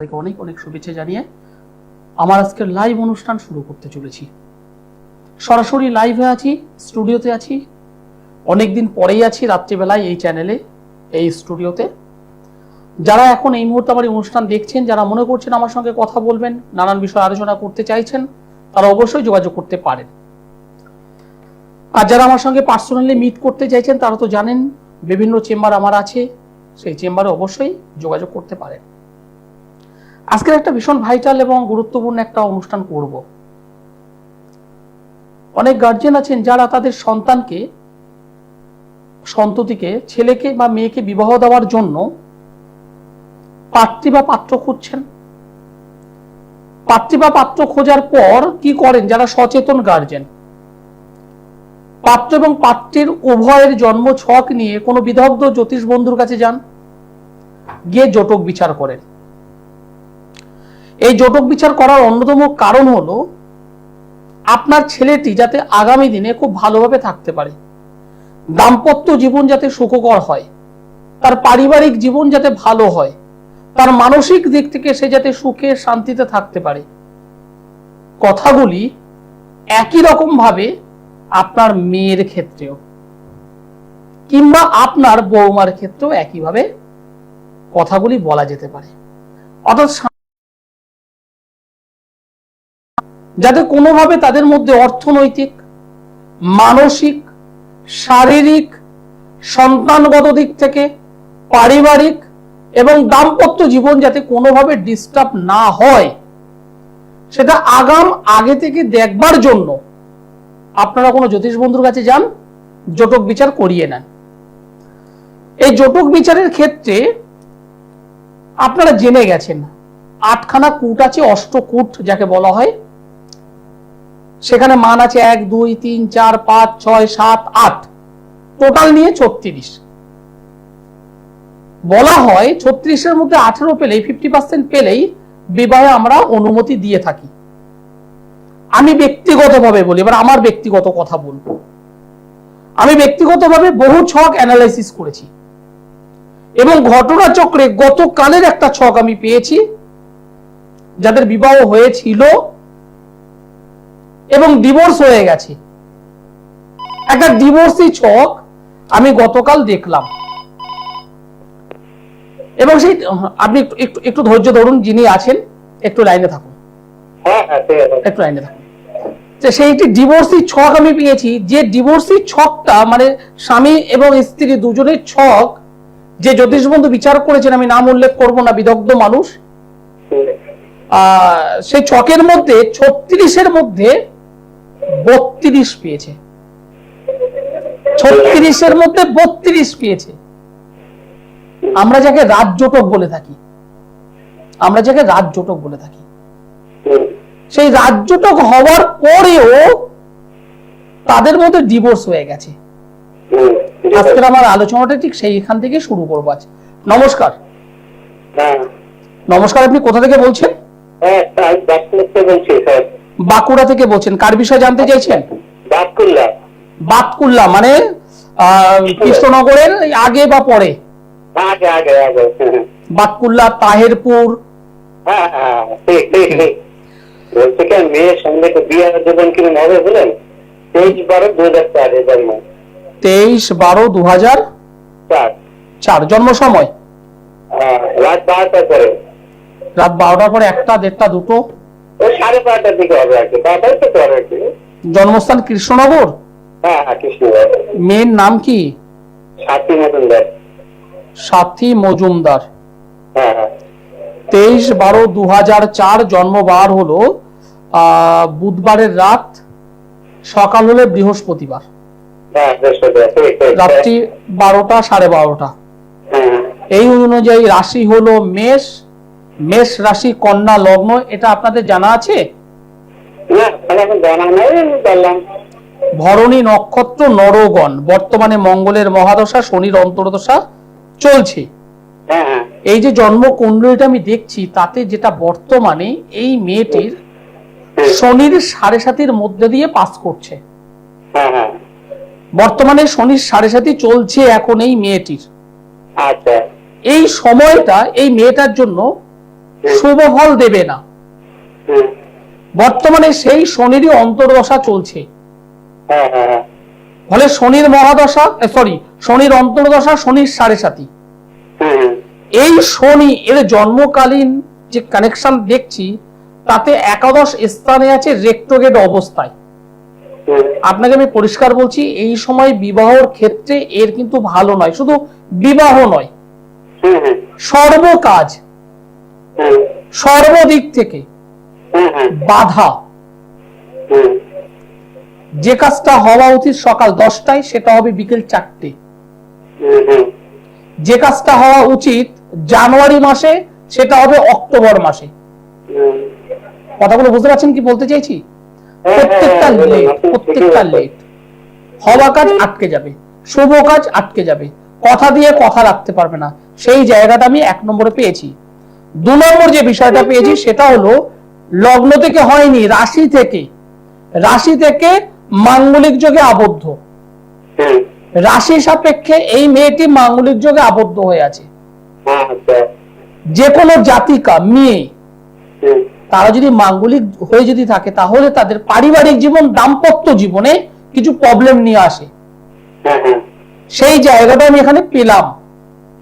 অনেক অনেক শুভেচ্ছা জানিয়ে আমার আজকের লাইভ অনুষ্ঠান শুরু করতে চলেছি। সরাসরি লাইভে আছি, স্টুডিওতে আছি, অনেকদিন পরেই আছি রাত্রিবেলায় এই চ্যানেলে, এই স্টুডিওতে। যারা এখন এই মুহূর্তে আমার অনুষ্ঠান দেখছেন, যারা মনে করছেন আমার সঙ্গে কথা বলবেন, নানান বিষয়ে আলোচনা করতে চাইছেন, তারা অবশ্যই যোগাযোগ করতে পারেন। আর যারা আমার সঙ্গে পার্সোনালি মিট করতে চাইছেন, তারা তো জানেন বিভিন্ন চেম্বার আমার আছে, সেই চেম্বারে অবশ্যই যোগাযোগ করতে পারেন। আজকের একটা ভীষণ ভাইটাল এবং গুরুত্বপূর্ণ একটা অনুষ্ঠান করব। অনেক গার্জিয়ান আছেন যারা তাদের সন্ততিকে, ছেলেকে বা মেয়েকে বিবাহ দেওয়ার জন্য পাত্রী বা পাত্র খুঁজছেন। পাত্রী বা পাত্র খোঁজার পর কি করেন যারা সচেতন গার্জিয়ান, পাত্র এবং পাত্রীর উভয়ের জন্ম ছক নিয়ে কোনো বিদগ্ধ জ্যোতিষ বন্ধুর কাছে যান, গিয়ে জটক বিচার করেন। এই জটক বিচার করার অন্যতম কারণ হলো আপনার ছেলেটি যাতে আগামী দিনে খুব ভালোভাবে থাকতে পারে, দাম্পত্য জীবন যাতে সুখকর হয়, তার পারিবারিক জীবন যাতে ভালো হয়, তার মানসিক দিক থেকে সে যাতে সুখে শান্তিতে থাকতে পারে। কথাগুলি একই রকম ভাবে আপনার মেয়ের ক্ষেত্রেও কিংবা আপনার বৌমার ক্ষেত্রেও একইভাবে কথাগুলি বলা যেতে পারে। অর্থাৎ যাতে কোনোভাবে তাদের মধ্যে অর্থনৈতিক, মানসিক, শারীরিক, সন্তানগত দিক থেকে, পারিবারিক এবং দাম্পত্য জীবন যাতে কোনোভাবে ডিস্টার্ব না হয়, সেটা আগে থেকে দেখবার জন্য আপনারা কোনো জ্যোতিষ বন্ধুর কাছে যান, জটক বিচার করিয়ে নেন। এই জটক বিচারের ক্ষেত্রে আপনারা জেনে গেছেন 8খানা কূট আছে, অষ্টকূট যাকে বলা হয়। সেখানে মান আছে 1, 2, 3, 4, 5, 6, 7, 8, টোটাল নিয়ে 36। বলা হয় 36-এর মধ্যে 18 পেলেই, 50% পেলেই বিবাহে আমরা অনুমতি দিয়ে থাকি। আমি ব্যক্তিগতভাবে বলি, এবার আমার ব্যক্তিগত কথা বলবো। আমি ব্যক্তিগতভাবে বহু ছক অ্যানালাইসিস করেছি এবং ঘটনা চক্রে গতকালের একটা ছক আমি পেয়েছি যাদের বিবাহ হয়েছিল এবং ডিভোর্স হয়ে গেছে। একটা ডিভোর্সি ছক আমি গতকাল দেখলাম এবং সেই আপনি একটু ধৈর্য ধরুন, যিনি আছেন একটু লাইনে থাকুন, একটু লাইনে থাকুন। সেইটি ডিভোর্সি ছক আমি পেয়েছি। যে ডিভোর্সি ছকটা মানে স্বামী এবং স্ত্রী দুজনের ছক, যে জ্যোতিষ বন্ধু বিচার করেছেন, আমি নাম উল্লেখ করব না, বিদগ্ধ মানুষ, সেই ছকের মধ্যে 36-এর মধ্যে 32 পেয়েছে। 36-এর মধ্যে 32 পেয়েছে। আমরা যাকে রাজজোটক বলে থাকি, সেই রাজজোটক হওয়ার পরেও তাদের মধ্যে ডিভোর্স হয়ে গেছে। আজকের আমার আলোচনাটা ঠিক সেইখান থেকে শুরু করবো। আজ নমস্কার। নমস্কার, আপনি কোথা থেকে বলছেন? বাঁকুড়া থেকে বলছেন। কার বিষয়ে জানতে চাইছেন? বাতকুল্লা মানে কৃষ্ণনগরের আগে বা পরে? বাতকুল্লা, তাহেরপুর। বলছে কি মেয়ের সঙ্গে বিয়ে দেবেন কি হবে বলেন? 23/12/2004 জন্ম। 23/12/2004 জন্ম। সময় রাত 12টার পরে। রাত 12টার পরে, 1টা, 1:30, 2টো, 12:30টার দিকে হবে আর কি। 12টাই তো পরে আর কি। জন্মস্থান কৃষ্ণনগর। হ্যাঁ, কৃষ্ণনগর। মেয়ের নাম কি? সাথী মজুমদার। সাথী মজুমদার। হ্যাঁ। 23/12/2004 জন্মবার হলো বুধবারের রাত, সকাল হলে বৃহস্পতিবার, রাত্রি 12টা 12:30। এই অনুযায়ী রাশি হলো মেষ, মেষ রাশি, কন্যা লগ্ন। এটা আপনাদের জানা আছে? ভরণী নক্ষত্র, নরগণ। বর্তমানে মঙ্গলের মহাদশা, শনির অন্তর্দশা চলছে। এই যে জন্ম কুণ্ডলীটা আমি দেখছি, তাতে যেটা বর্তমানে এই মেয়েটির শনির 7.5-এর মধ্যে দিয়ে পাস করছে। বর্তমানে শনির 7.5 চলছে এখন এই মেয়েটির। এই সময়টা এই মেয়েটার জন্য শুভ ফল দেবে না। হুম। বর্তমানে সেই শনিরই অন্তর্দশা চলছে। হ্যাঁ হ্যাঁ হ্যাঁ। ফলে শনির মহাদশা, শনির অন্তর্দশা, শনির সাড়ে সাতি। হুম। এই শনি এর জন্মকালীন যে কানেকশন দেখছি তাতে একাদশ স্থানে আছে রেক্টোগেট অবস্থায়। হুম। আপনাকে আমি পরিষ্কার বলছি, এই সময় বিবাহর ক্ষেত্রে এর কিন্তু ভালো নয়। শুধু বিবাহ নয়, হুম। হুম। সর্বকাজ, হুম। সর্বদিক থেকে হুম। হুম। বাধা। হুম। যে কাজটা হওয়া উচিত সকাল 10টায় সেটা হবে বিকেল 4টে। হুম। হুম। যে কাজটা হওয়া উচিত জানুয়ারি মাসে সেটা হবে অক্টোবর মাসে। হুম। কথাগুলো বুঝতে পারছেন কি বলতে চাইছি? হ্যাঁ, প্রত্যেকটা হ্যাঁ, লেট, আপনি ঠিকই প্রত্যেকটা বলছেন। লেট। হওয়া কাজ আটকে যাবে, শুভ কাজ আটকে যাবে, কথা দিয়ে কথা রাখতে পারবে না। সেই জায়গাটা আমি 1 নম্বরে পেয়েছি। 2 নম্বর যে বিষয়টা পেয়েছি সেটা হলো লগ্ন থেকে হয়নি, রাশি থেকে। রাশি থেকে মাঙ্গলিক যোগে আবদ্ধ। হুম। রাশি সাপেক্ষে এই মেয়েটি মাঙ্গলিক যোগে আবদ্ধ হয়ে আছে। হ্যাঁ, আচ্ছা। যে কোনো জাতিকা মেয়ে হুম। তারা যদি মাঙ্গলিক হয়ে যদি থাকে তাহলে তাদের পারিবারিক জীবন, দাম্পত্য জীবনে কিছু প্রবলেম নিয়ে আসে। হ্যাঁ হ্যাঁ। সেই জায়গাটা আমি এখানে পেলাম।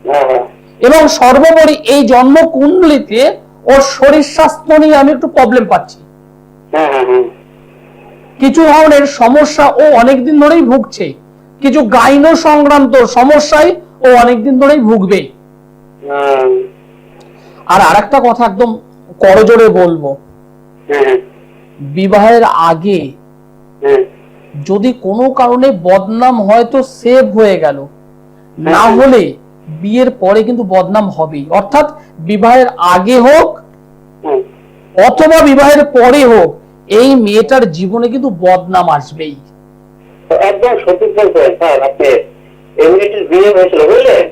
হ্যাঁ হ্যাঁ। এবং সর্বোপরি এই জন্ম কুণ্ডলিতে ওর শরীর স্বাস্থ্য নিয়ে আমি একটু প্রবলেম পাচ্ছি। হ্যাঁ হ্যাঁ হ্যাঁ। কিছু ধরনের সমস্যা ও অনেকদিন ধরেই ভুগছে, কিছু গাইনো সংক্রান্ত সমস্যায় ও অনেকদিন ধরেই ভুগবে। হ্যাঁ। আর আরেকটা কথা একদম করজোরে বলবো, হ্যাঁ। বিবাহের আগে হ্যাঁ। যদি কোনো কারণে বদনাম হয়তো সেভ হয়ে গেল, না হলে বিয়ের পরে কিন্তু বদনাম হবেই। অর্থাৎ বিবাহের আগে হোক হুম। অথবা বিবাহের পরে হোক, এই মেয়েটার জীবনে কিন্তু বদনাম আসবেই। তো একদম সঠিক বলছেন স্যার আপনি। এই মেয়েটির বিয়ে হয়েছিল বুঝলেন?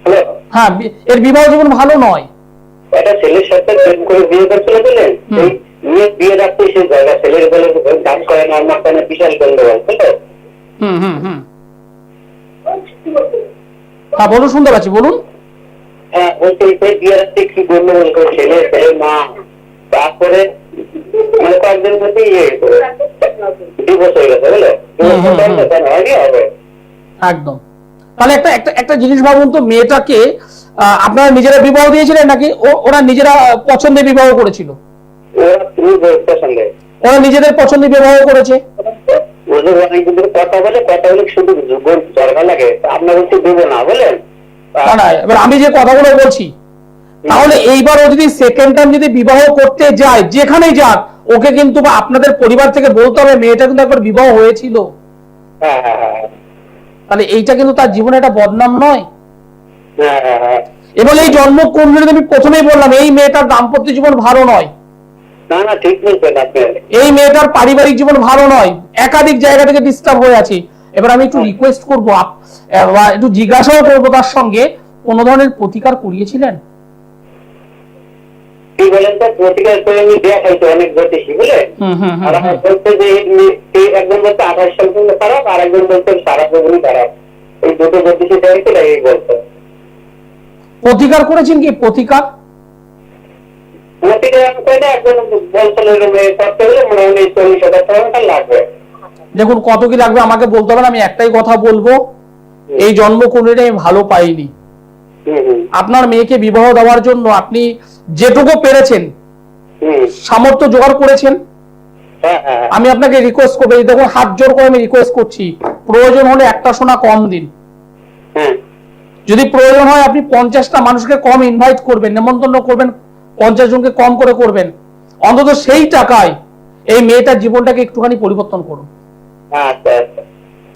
হ্যালো। হ্যাঁ, এর বিবাহ জীবন ভালো নয়। একটা ছেলের সাথে প্রেম করে বিয়ে করছিল বুঝলেন? এই মেয়ে বিয়ে রাখতে সে জায়গা ছেলের বলে ডাক করে না, আমার কানে বিশাল গন্ডগোল, বুঝলো? হুম হুম হুম হ্যাঁ বলুন, শুনতে পাচ্ছি, বলুন। হ্যাঁ, বলছে সেই বিয়ে রাখতে কি গন্ডগোল করে ছেলের মা। তারপরে মানে কয়েকদিন মধ্যে ডিভোর্স হয়ে গেছে বুঝলো? হয়নি হবে। একদম। তাহলে একটা একটা একটা জিনিস ভাবুন তো, মেয়েটাকে আপনারা নিজেরা বিবাহ দিয়েছিলেন নাকি ওরা নিজেরা পছন্দে বিবাহ করেছিল? ওরা তুমি পছন্দ ওরা নিজেদের পছন্দে বিবাহ করেছে। ওদের অনেকদিন ধরে কথা বলে শুধু দরকার লাগে, আপনার বলতে দেবো না বলেন। না না, এবার আমি যে কথাগুলো বলছি, তাহলে এইবার ও যদি সেকেন্ড টাইম যদি বিবাহ করতে যায়, যেখানেই যাক, ওকে কিন্তু বা আপনাদের পরিবার থেকে বলতে হবে মেয়েটা কিন্তু একবার বিবাহ হয়েছিল। হ্যাঁ হ্যাঁ হ্যাঁ তাহলে এইটা কিন্তু তার জীবনে একটা বদনাম নয়। হ্যাঁ হ্যাঁ হ্যাঁ। এবং এই জন্ম কুণ্ডলিতে আমি প্রথমেই বললাম এই মেয়েটার দাম্পত্য জীবন ভালো নয়। না না, ঠিক বলছেন আপনি। এই মেয়েটার পারিবারিক জীবন ভালো নয়, একাধিক জায়গা থেকে ডিস্টার্ব হয়ে আছে। এবার আমি একটু রিকোয়েস্ট করবো, একটু জিজ্ঞাসাও করবো তার সঙ্গে, কোন ধরনের প্রতিকার করিয়েছিলেন? কি বলেন তো, প্রতিকার করে আমি দেখাইছি অনেক জ্যোতিষী বুঝলেন। আর আমার বলছে যে একজন বলছে 28 সাল পর্যন্ত খারাপ, আর একজন বলছে সারা জীবনই খারাপ। এই দুটো জ্যোতিষী দেখাইছে, এই বলছে। প্রতিকার করেছেন কি? প্রতিকার প্রতিকার আমি কই না, একজন বলছিল করতে হলে মনে হয় 40,000 টাকা লাগবে। দেখুন, কত কি লাগবে আমাকে বলতে হবে না, আমি একটাই কথা বলবো, এই জন্ম কুণ্ডলিটা আমি ভালো পাইনি। আপনার মেয়েকে বিবাহ দেওয়ার জন্য আপনি যেটুকু পেরেছেন সামর্থ্য জোগাড় করেছেন। আমি আপনাকে রিকোয়েস্ট করবো, দেখুন হাত জোর করে আমি রিকোয়েস্ট করছি, প্রয়োজন হলে একটা সোনা কম দিন। যদি প্রয়োজন হয় আপনি 50টা মানুষকে কম ইনভাইট করবেন, নেমন্তন্ন করবেন, 50 জনকে কম করে করবেন। অন্তত সেই টাকায় এই মেয়েটার জীবনটাকে একটুখানি পরিবর্তন করুন।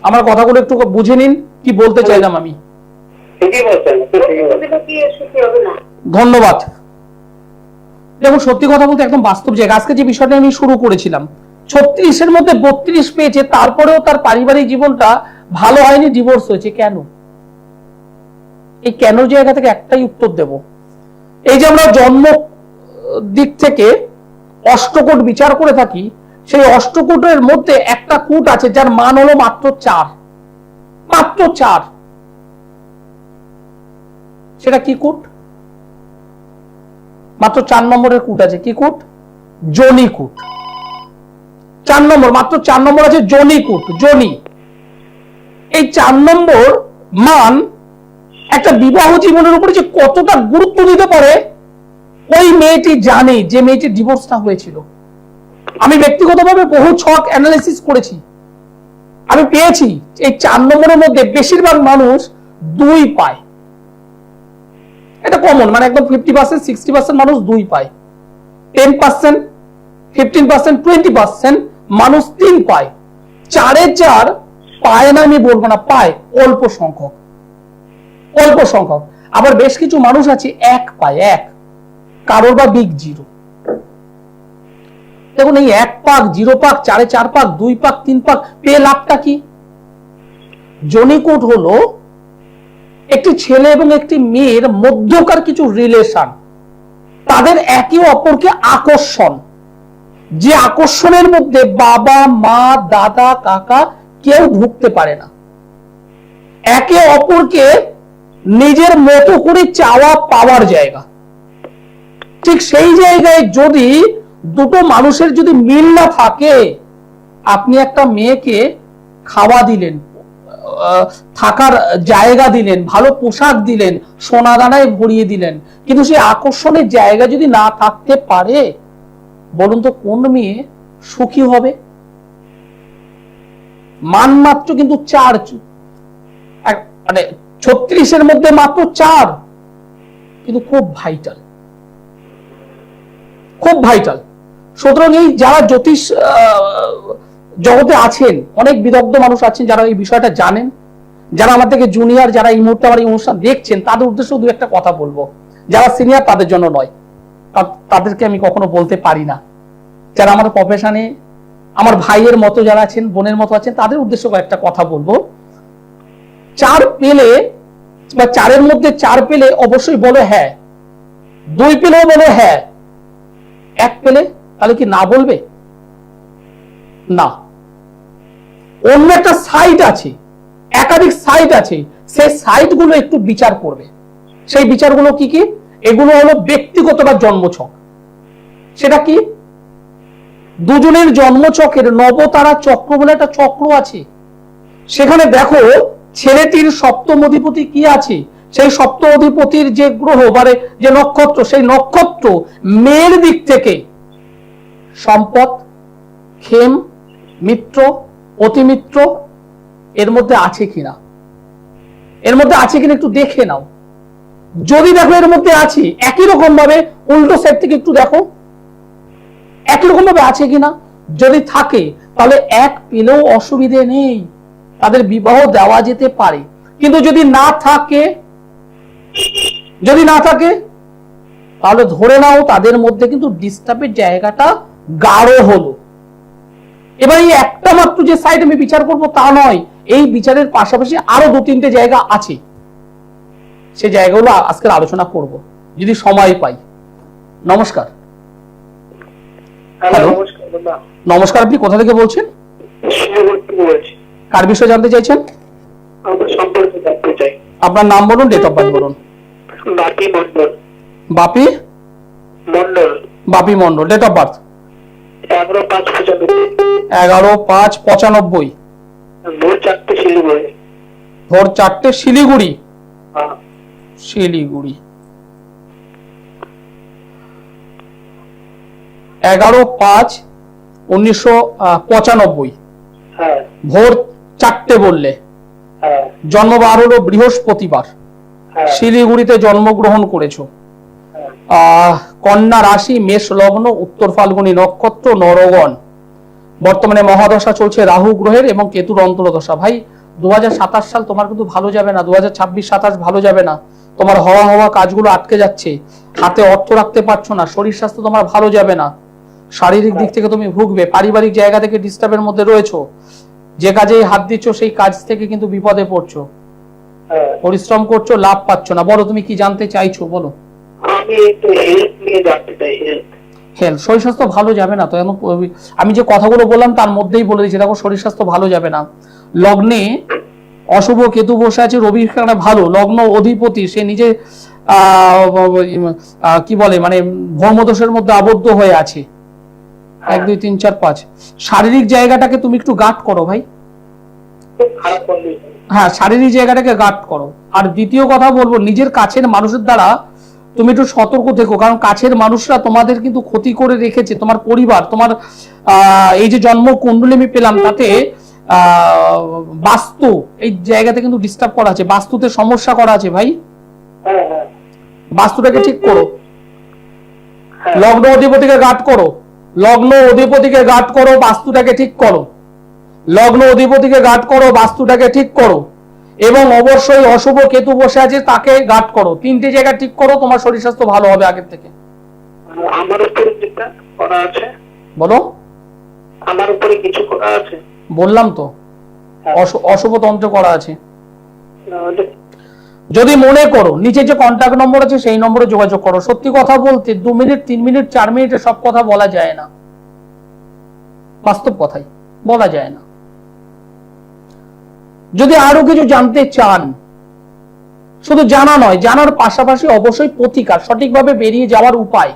আমার কথাগুলো একটু বুঝে নিন কি বলতে চাইলাম আমি। ধন্যবাদ। দেখুন, সত্যি কথা বলতে একদম বাস্তব জায়গা। আজকে যে বিষয়টা আমি শুরু করেছিলাম, 36-এর মধ্যে 32 পেয়েছে, তারপরেও তার পারিবারিক জীবনটা ভালো হয়নি, ডিভোর্স হয়েছে। কেন? এই কেন জায়গা থেকে একটাই উত্তর দেব, এই যে আমরা জন্ম দিক থেকে অষ্টকূট বিচার করে থাকি, সেই অষ্টকূটের মধ্যে একটা কূট আছে যার মান হলো মাত্র 4। মাত্র 4। সেটা কি কূট? মাত্র 4 নম্বরের কূট আছে, কি কূট? যোনি কূট। 4 নম্বর, মাত্র 4 নম্বর আছে যোনি কূট, যোনি। এই 4 নম্বর মান একটা বিবাহ জীবনের উপরে যে কতটা গুরুত্ব দিতে পারে ওই মেয়েটি জানে, যে মেয়েটির ডিভোর্সটা হয়েছিল। আমি ব্যক্তিগতভাবে বহু ছক অ্যানালিসিস করেছি, আমি পেয়েছি এই 4 নম্বরের মধ্যে বেশিরভাগ মানুষ 2 পায়। এটা কমন, মানে একদম 50%, 60% মানুষ 2 পায়, 10%, 15%, 20% মানুষ 3 পায়। 4-এ 4 পায় না আমি বলবো না, পায় অল্প সংখ্যক, অল্প সংখ্যক। আবার বেশ কিছু মানুষ আছে 1 পায়, 1, কারোর বা বিগ জিরো। দেখুন এই 1 পাক, 0 পাক, 4-এ 4 পাক, 2 পাক, 3 পাক পেয়ে লাভটা কি? যোনিকূট হলো একটি ছেলে এবং একটি মেয়ের মধ্যকার কিছু রিলেশন, তাদের একে অপরকে আকর্ষণ, যে আকর্ষণের মধ্যে বাবা মা দাদা কাকা কেউ ঢুকতে পারে না, একে অপরকে নিজের মতো করে চাওয়া পাওয়ার জায়গা। ঠিক সেই জায়গায় যদি দুটো মানুষের যদি মিল না থাকে, আপনি একটা মেয়েকে খাওয়া দিলেন, থাকার জায়গা দিলেন, ভালো পোশাক দিলেন, সোনা দানায় ভরিয়ে দিলেন, কিন্তু সেই আকর্ষণের জায়গা যদি না থাকতে পারে, বলুন তো কোন মেয়ে সুখী হবে? মান মাত্র কিন্তু 4, মানে 36-এর মধ্যে মাত্র 4, কিন্তু খুব ভাইটাল, খুব ভাইটাল। সুতরাং এই যারা জ্যোতিষ জগতে আছেন, অনেক বিদগ্ধ মানুষ আছেন যারা এই বিষয়টা জানেন, যারা আমার থেকে জুনিয়র, যারা এই মুহূর্তে আমার এই অনুষ্ঠান দেখছেন, তাদের উদ্দেশ্যে 2-একটা কথা বলবো। যারা সিনিয়র তাদের জন্য নয়, তাদেরকে আমি কখনো বলতে পারি না। যারা আমার প্রফেশনে আমার ভাইয়ের মতো যারা আছেন, বোনের মতো আছেন, তাদের উদ্দেশ্যে কয়েকটা কথা বলবো। 4 পেলে বা 4-এর মধ্যে 4 পেলে অবশ্যই বলো হ্যাঁ, 2 পেলেও বলো হ্যাঁ, 1 পেলে তাহলে কি না বলবে? না। অন্য একটা সাইট আছে, একাধিক সাইট আছে, সেই সাইট গুলো একটু বিচার করবে। সেই বিচারগুলো কি কি? এগুলো হলো ব্যক্তিগত বা জন্মছক। সেটা কি? দুজনের জন্মছকের নবতারা চক্র বলে একটা চক্র আছে, সেখানে দেখো ছেলেটির সপ্তম অধিপতি কি আছে, সেই সপ্তম অধিপতির যে গ্রহ মানে যে নক্ষত্র, সেই নক্ষত্র মেয়ের দিক থেকে সম্পদ, ক্ষেম, মিত্র, অতিমিত্র এর মধ্যে আছে কিনা, এর মধ্যে আছে কিনা একটু দেখে নাও। যদি দেখো এর মধ্যে আছে, একই রকম ভাবে উল্টো সাইড থেকে একটু দেখো একই রকম ভাবে আছে কিনা। যদি থাকে তাহলে 1 পেলেও অসুবিধে নেই, তাদের বিবাহ দেওয়া যেতে পারে। কিন্তু যদি না থাকে, যদি না থাকে তাহলে ধরে নাও তাদের মধ্যে কিন্তু ডিস্টার্বের জায়গাটা গাঢ় হলো। এবার এই একটা মাত্র যে সাইড আমি বিচার করব তা নয়, এই বিচারের পাশাপাশি আরো 2-3টে জায়গা আছে, সেই জায়গাগুলো আজকের আলোচনা করব যদি সময় পাই। নমস্কার। হ্যালো, নমস্কার। আপনি কোথা থেকে বলছেন? কার বিষয়ে জানতে চাইছেন? আপনার নাম বলুন, ডেট অফ বার্থ বলুন। Bapi Mondal. Bapi Mondal. Bapi Mondal. Date of birth 11/5/95। ভোর 4টে শিলিগুড়ি। ভোর 4টে শিলিগুড়ি। শিলিগুড়ি 11/5/1995। ভোর 4টে বললে। জন্মবার হলো বৃহস্পতিবার, শিলিগুড়িতে জন্মগ্রহণ করেছো। কন্যা রাশি, মেষ লগ্ন, উত্তর ফাল্গুনী নক্ষত্র, নরগণ। বর্তমানে মহাদশা চলছে রাহু গ্রহের এবং কেতুর অন্তর্দশা। ভাই 2027 সাল তোমার কিন্তু ভালো যাবে না, 2026-27 ভালো যাবে না। তোমার হওয়া কাজগুলো আটকে যাচ্ছে, হাতে অর্থ রাখতে পারছো না, শরীর স্বাস্থ্য তোমার ভালো যাবে না, শারীরিক দিক থেকে তুমি ভুগবে, পারিবারিক জায়গা থেকে ডিস্টার্বের মধ্যে রয়েছো, যে কাজে হাত দিচ্ছ সেই কাজ থেকে কিন্তু বিপদে পড়ছো, পরিশ্রম করছো, লাভ পাচ্ছ না। বলো তুমি কি জানতে চাইছো, বলো। আমি একটু হেলথ নিয়ে জানতে চাই। হেলথ, শরীর স্বাস্থ্য ভালো যাবে না তো। আমি যে কথাগুলো বললাম তার মধ্যেই বলে দিচ্ছি, দেখো শরীর স্বাস্থ্য ভালো যাবে না। লগ্নে অশুভ কেতু বসে আছে, রবি ভালো, লগ্ন অধিপতি সে নিজে কি বলে মানে ধর্মদোষের মধ্যে আবদ্ধ হয়ে আছে। 1 2 3 4 5 শারীরিক জায়গাটাকে তুমি একটু গার্ড করো ভাই। হ্যাঁ, শারীরিক জায়গাটাকে গার্ড করো। আর দ্বিতীয় কথা বলবো, নিজের কাছের মানুষের দ্বারা তুমি একটু সতর্ক থেকো, কারণ কাছের মানুষরা তোমাদের কিন্তু ক্ষতি করে রেখেছে। তোমার পরিবার, তোমার এই যে জন্ম কুণ্ডলী আমি পেলাম, তাতে বাস্তু এই জায়গাতে কিন্তু ডিস্টার্ব করা আছে, বাস্তুতে সমস্যা করা আছে ভাই। বাস্তুটাকে ঠিক করো। লগ্ন অধিপতিকে গার্ড করো, লগ্ন অধিপতিকে গার্ড করো, বাস্তুটাকে ঠিক করো। লগ্ন অধিপতিকে গার্ড করো, বাস্তুটাকে ঠিক করো, এবং অবশ্যই অশুভ কেতু বসে আছে তাকে গার্ড করো। 3টে জায়গা ঠিক করো, তোমার শরীর স্বাস্থ্য ভালো হবে আগের থেকে। আমার উপরে যেটা করা আছে, বলো। আমার উপরে কিছু করা আছে বললাম তো, অশুভ তন্ত্র করা আছে। যদি মনে করো, নিচে যে কন্ট্যাক্ট নম্বর আছে সেই নম্বরে যোগাযোগ করো। সত্যি কথা বলতে 2 মিনিট 3 মিনিট 4 মিনিটে সব কথা বলা যায় না, বাস্তব কথাই বলা যায় না। যদি আরো কিছু জানতে চান, শুধু জানা নয়, জানার পাশাপাশি অবশ্যই প্রতিকার, সঠিকভাবে বেরিয়ে যাওয়ার উপায়।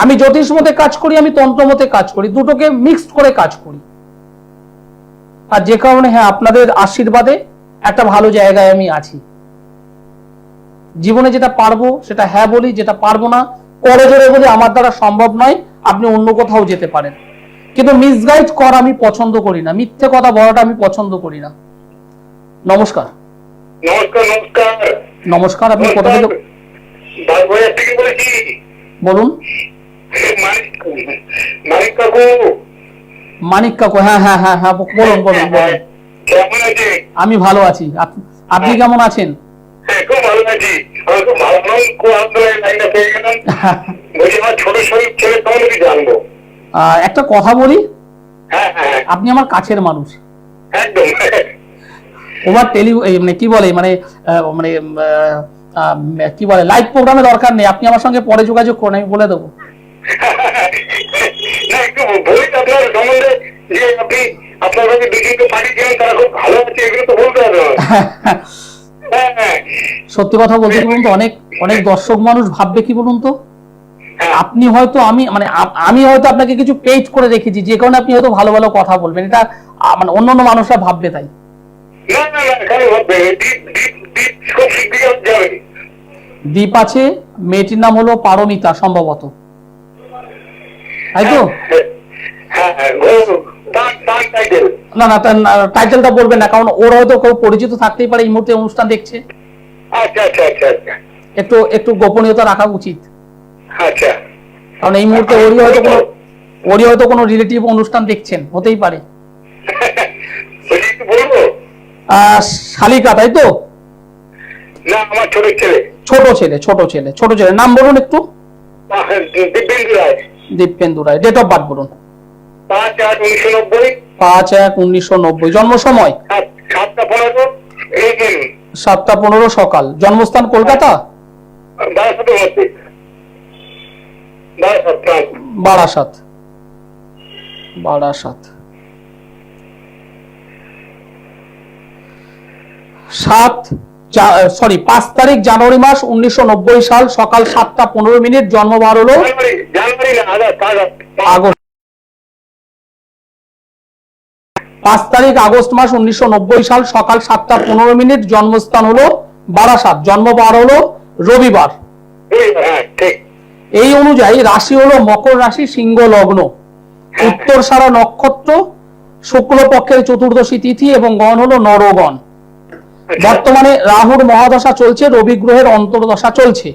আমি জ্যোতিষ মতে কাজ করি, আমি তন্ত্র মতে কাজ করি, দুটোকে মিক্সড করে কাজ করি। আর যে কারণে হ্যাঁ, আপনাদের আশীর্বাদে একটা ভালো জায়গায় আমি আছি। জীবনে যেটা পারবো সেটা হ্যাঁ বলি, যেটা পারবো না করে জোরে বলি আমার দ্বারা সম্ভব নয়। আপনি অন্য কোথাও যেতে পারেন, কিন্তু মিসগাইড করা আমি পছন্দ করি না, মিথ্যে কথা বলাটা আমি পছন্দ করি না। নমস্কার। নমস্কার। নমস্কার। নমস্কার। আপনি কোথা থেকে বলেছি? বলুন। মানিক কাকু। মানিক কাকু, হ্যাঁ হ্যাঁ হ্যাঁ হ্যাঁ, বলুন বলুন বলুন। কেমন আছে? আমি ভালো আছি, আপনি কেমন আছেন? খুব ভালো আছি। আমি খুব ভালো নয়, খুব আপনার লাইনটা পেয়ে গেলাম। বলছি আমার ছোট শরীর ছেলে সম্বন্ধে জানবো। একটা কথা বলি, হ্যাঁ হ্যাঁ, আপনি আমার কাছের মানুষ। একদম। ওভার মানে কি বলে মানে মানে কি বলে লাইভ প্রোগ্রামে দরকার নেই, আপনি আমার সঙ্গে পরে যোগাযোগ করুন, আমি বলে দেবো। না, একটু বলি আপনার সম্বন্ধে, যে আপনি আপনার কাছে দুজনকে পাঠিয়েছিলেন, তারা খুব ভালো আছে, এগুলো তো বলতে হবে। সত্যি কথা বলতে কি বলুন তো, অনেক অনেক দর্শক মানুষ ভাববে কি বলুন তো, আপনি হয়তো আমি হয়তো আপনাকে কিছু পেইড করে রেখেছি, যে কারণে আপনি হয়তো ভালো ভালো কথা বলবেন, এটা মানে অন্যান্য মানুষরা ভাববে তাই। দ্বীপ আছে, মেয়েটির নাম হলো পারমিতা সম্ভবত, তাই তো? না না, টাইটেলটা বলবেন না, কারণ ওর হয়তো কেউ পরিচিত থাকতেই পারে, এই মুহূর্তে অনুষ্ঠান দেখছে। একটু একটু গোপনীয়তা রাখা উচিত, কারণ এই মুহূর্তে ওরই হয়তো কোনো রিলেটিভ অনুষ্ঠান দেখছেন, হতেই পারে। শালিকা, তাই তো? না, আমার ছোট ছেলে। ছোট ছেলে নাম বলুন একটু। দিব্যেন্দু রায়। দীপেন্দু রায়। ডেট অফ বার্থ বলুন। 5/1/1990। 5/1/1990। জন্ম সময়? 7:15 সকাল। জন্মস্থান কলকাতা? বারাসাত। 5 তারিখ জানুয়ারি মাস 1990 সাল, সকাল 7:15। জন্মবার হলো আগস্ট। 5 তারিখ আগস্ট মাস 1990 সাল, সকাল 7:15। জন্মস্থান হলো বারাসাত। জন্মবার হলো রবিবার। এই অনুযায়ী রাশি হলো মকর রাশি, সিংহ লগ্ন, উত্তর সারা নক্ষত্র, শুক্লপক্ষের চতুর্দশী তিথি, এবং গণ হলো নরগণ। বর্তমানে রাহুর মহাদশা চলছে, রবি গ্রহের অন্তর্দশা চলছে।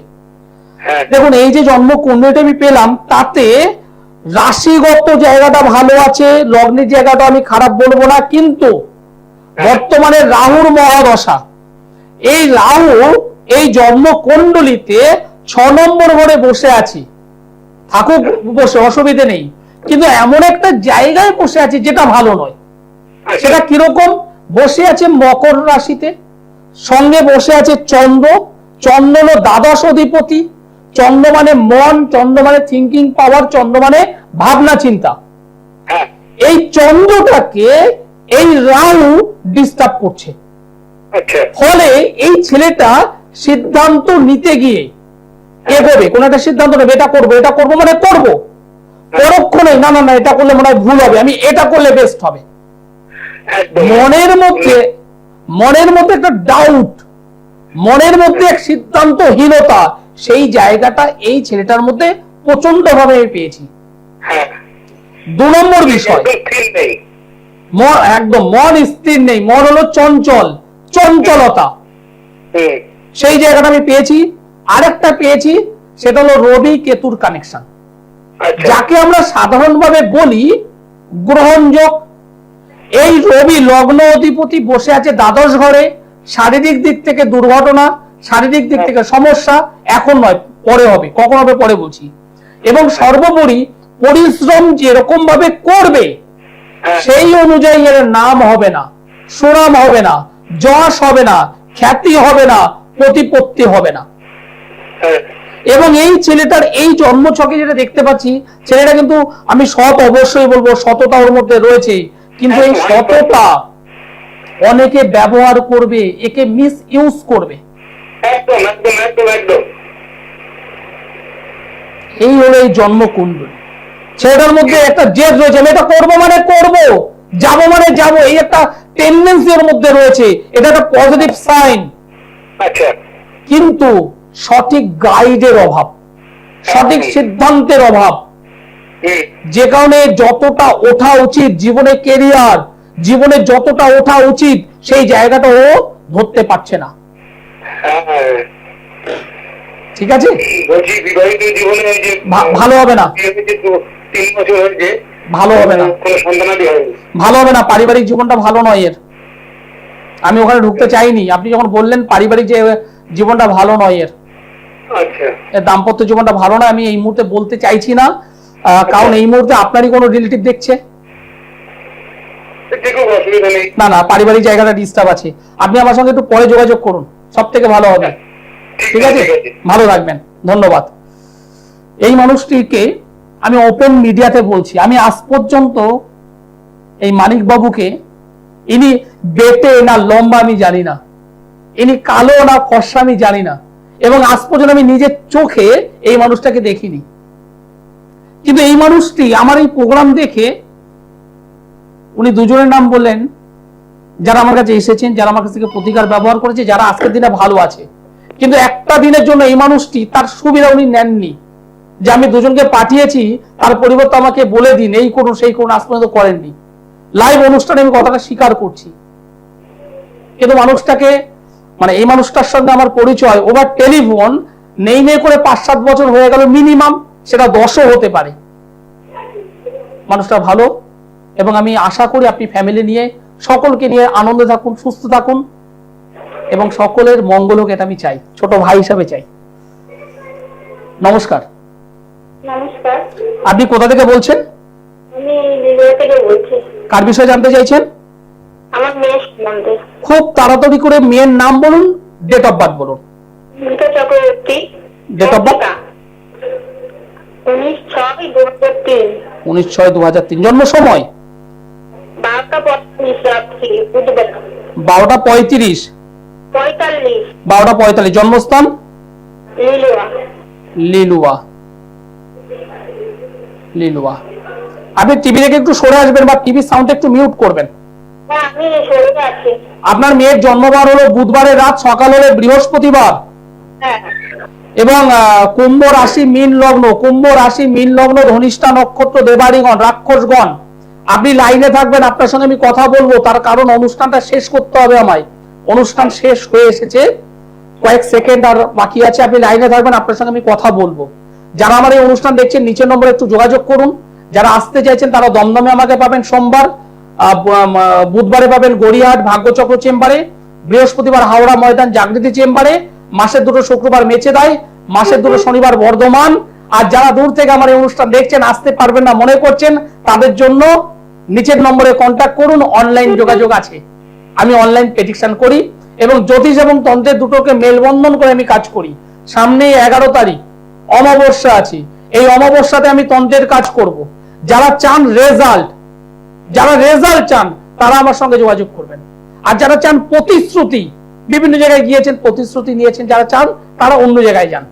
দেখুন, এই যে জন্ম কুণ্ডলীটা আমি পেলাম, তাতে রাশিগত জায়গাটা ভালো আছে, লগ্নের জায়গাটা আমি খারাপ বলবো না, কিন্তু বর্তমানে রাহুর মহাদশা, এই রাহু এই জন্ম কুণ্ডলীতে 6 নম্বর ঘরে বসে আছি, থাকুক বসে, অসুবিধে নেই, কিন্তু এমন একটা জায়গায় বসে আছে যেটা ভালো নয়। সেটা কিরকম? বসে আছে মকর রাশিতে, সঙ্গে বসে আছে চন্দ্র। চন্দ্র হলো দ্বাদশ অধিপতি। চন্দ্র মানে মন, চন্দ্র মানে থিঙ্কিং পাওয়ার, চন্দ্র মানে ভাবনা চিন্তা। এই চন্দ্রটাকে এই রাহু ডিস্টার্ব করছে, ফলে এই ছেলেটা সিদ্ধান্ত নিতে গিয়ে এগোবে, কোন একটা সিদ্ধান্ত নেবে, এটা করবো মানে করবো, পরক্ষণে না না না এটা করলে মনে হয় ভুল হবে, আমি এটা করলে বেস্ট হবে। একদম। মনের মধ্যে একটা ডাউট, মনের মধ্যে এক সিদ্ধান্তহীনতা, সেই জায়গাটা এই ছেলেটার মধ্যে প্রচন্ড ভাবে আমি পেয়েছি। হ্যাঁ। 2 নম্বর বিষয়, একদম ঠিক নেই। একদম মন স্থির নেই, মন হলো চঞ্চলতা, সেই জায়গাটা আমি পেয়েছি। আরেকটা পেয়েছি, সেটা হলো রবি কেতুর কানেকশন, আচ্ছা। যাকে আমরা সাধারণভাবে বলি গ্রহণযোগ। এই রবি লগ্ন অধিপতি বসে আছে দ্বাদশ ঘরে, শারীরিক দিক থেকে দুর্ঘটনা, শারীরিক দিক থেকে সমস্যা, এখন নয় পরে হবে, কখন হবে পরে বলছি। এবং সর্বোপরি পরিশ্রম যেরকম ভাবে করবে সেই অনুযায়ী এর নাম হবে না, সুনাম হবে না, যশ হবে না, খ্যাতি হবে না, প্রতিপত্তি হবে না। হ্যাঁ। এবং এই ছেলেটার এই জন্মছকে যেটা দেখতে পাচ্ছি, ছেলেটা কিন্তু আমি সৎ অবশ্যই বলবো, সততা ওর মধ্যে রয়েছে, কিন্তু এই সততা অনেকে ব্যবহার করবে, একে মিস ইউজ করবে। একদম একদম একদম একদম। এই হলো এই জন্মকুণ্ডলী। ছেলেটার মধ্যে একটা জেদ রয়েছে, আমি এটা করবো মানে করবো, যাবো মানে যাবো, এই একটা টেন্ডেন্সি ওর মধ্যে রয়েছে, এটা একটা পজিটিভ সাইন। আচ্ছা। কিন্তু সঠিক গাইডের অভাব, সঠিক সিদ্ধান্তের অভাব, যে কারণে যতটা ওঠা উচিত জীবনে, কেরিয়ার জীবনে যতটা ওঠা উচিত সেই জায়গাটা ও ধরতে পারছে না। ঠিক আছে, বলছি বিবাহিত জীবনে ওই যে ভালো হবে না, 3 বছর হয়েছে, ভালো হবে না, কোনো সন্তানাদি হয়নি। ভালো হবে না, পারিবারিক জীবনটা ভালো নয় এর। আমি ওখানে ঢুকতে চাইনি, আপনি যখন বললেন পারিবারিক যে জীবনটা ভালো নয় এর, আচ্ছা। এর দাম্পত্য জীবনটা ভালো নয়, আমি এই মুহূর্তে বলতে চাইছি না, কারণ এই মুহূর্তে আপনারই কোনো রিলেটিভ দেখছে দেখুন, অসুবিধা নেই। না, না পারিবারিক জায়গাটা ডিস্টার্ব আছে, আপনি আমার সঙ্গে একটু পরে যোগাযোগ করুন, সব থেকে ভালো হবে। ঠিক আছে, ভালো থাকবেন, ধন্যবাদ। এই মানুষটিকে আমি ওপেন মিডিয়াতে বলছি, আমি আজ পর্যন্ত এই মানিক বাবুকে, ইনি বেটে না লম্বা আমি জানি না, ইনি কালো না ফর্সা আমি জানি না, এবং আজ পর্যন্ত আমি নিজের চোখে এই মানুষটাকে দেখিনি। কিন্তু এই মানুষটি আমার এই প্রোগ্রাম দেখে উনি দুজনের নাম বললেন, যারা আমার কাছে এসেছেন, যারা আমার কাছ থেকে প্রতিকার ব্যবহার করেছে, যারা আজকের দিনে ভালো আছে। কিন্তু একটা দিনের জন্য এই মানুষটি তার সুবিধা উনি নেননি, যে আমি দুজনকে পাঠিয়েছি তার পরিবর্তে আমাকে বলে দিন এই করুন সেই করুন, আজ পর্যন্ত করেননি। লাইভ অনুষ্ঠানে আমি কথাটা স্বীকার করছি, কিন্তু মানুষটাকে, মানে এই মানুষটার সঙ্গে আমার পরিচয় ওভার টেলিফোন নেই নেই করে 5-7 বছর হয়ে গেল মিনিমাম, সেটা 10ও হতে পারে। মানুষটা ভালো, এবং আমি আশা করি আপনি ফ্যামিলি নিয়ে, সকলকে নিয়ে আনন্দে থাকুন, সুস্থ থাকুন, এবং সকলের মঙ্গল হোক, এটা আমি চাই, ছোট ভাই হিসাবে চাই। নমস্কার। নমস্কার, আপনি কোথা থেকে বলছেন, আমি লিলুয়া থেকে বলছি। কার বিষয়ে জানতে চাইছেন? আমার মেয়ের সম্বন্ধে। খুব তাড়াতাড়ি করে মেয়ের নাম বলুন, ডেট অফ বার্থ বলুন। Mita Chakraborty. Date of birth? 19/6/2003। 19/6/2003। জন্ম সময়? 12:45 রাত্রি, বুধবার। 12:35? 45। 12:45। জন্মস্থান? লিলুয়া। লিলুয়া। লিলুয়া। আপনি টিভি থেকে একটু সরে আসবেন, বা টিভি সাউন্ড একটু মিউট করবেন। হ্যাঁ, আমি সরে আছি। আপনার মেয়ের জন্মবার হলো বুধবারের রাত, সকাল হলে বৃহস্পতিবার, হ্যাঁ। এবং কুম্ভ রাশি মীন লগ্ন, কুম্ভ রাশি মীন লগ্ন, ধনিষ্ঠা নক্ষত্র, দেবাড়িগণ, রাক্ষসগণ। আপনি লাইনে থাকবেন, আপনার সঙ্গে আমি কথা বলবো, তার কারণ অনুষ্ঠানটা শেষ করতে হবে আমায়। অনুষ্ঠান শেষ হয়ে এসেছে, কয়েক সেকেন্ড আর বাকি আছে, আপনি লাইনে থাকবেন, আপনার সঙ্গে আমি কথা বলবো। যারা আমার এই অনুষ্ঠান দেখছেন নিচের নম্বরে একটু যোগাযোগ করুন। যারা আসতে চাইছেন তারা দমদমে আমাকে পাবেন সোমবার, বুধবারে পাবেন গড়িয়াহাট ভাগ্যচক্র চেম্বারে, বৃহস্পতিবার হাওড়া ময়দান জাগৃতি চেম্বারে, মাসের 2 শুক্রবার মেচেদায়, মাসের 2 শনিবার বর্ধমান। আর যারা দূর থেকে আমার এই অনুষ্ঠান দেখছেন, আসতে পারবেন না মনে করছেন, তাদের জন্য নিচের নম্বরে কন্ট্যাক্ট করুন, অনলাইন যোগাযোগ আছে। আমি অনলাইন প্রেডিকশন করি, এবং জ্যোতিষ এবং তন্ত্রের দুটোকে মেলবন্ধন করে আমি কাজ করি। সামনে 11 তারিখ অমাবস্যা আছে, এই অমাবস্যাতে আমি তন্ত্রের কাজ করব। যারা চান রেজাল্ট, যারা রেজাল্ট চান, তারা আমার সঙ্গে যোগাযোগ করবেন। আর যারা চান প্রতিশ্রুতি, বিভিন্ন জায়গায় গিয়েছেন, প্রতিশ্রুতি নিয়েছেন, যারা চান তারা অন্য জায়গায় যান।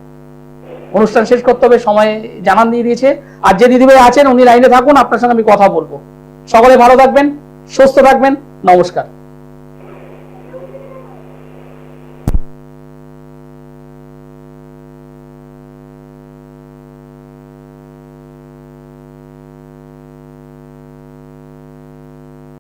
অনুষ্ঠান শেষ করতে হবে, সময় জানান দিয়ে দিয়েছে। আর যে দিদিভাই আছেন উনি লাইনে থাকুন, আপনার সঙ্গে আমি কথা বলবো। সকলে ভালো থাকবেন, সুস্থ থাকবেন, নমস্কার।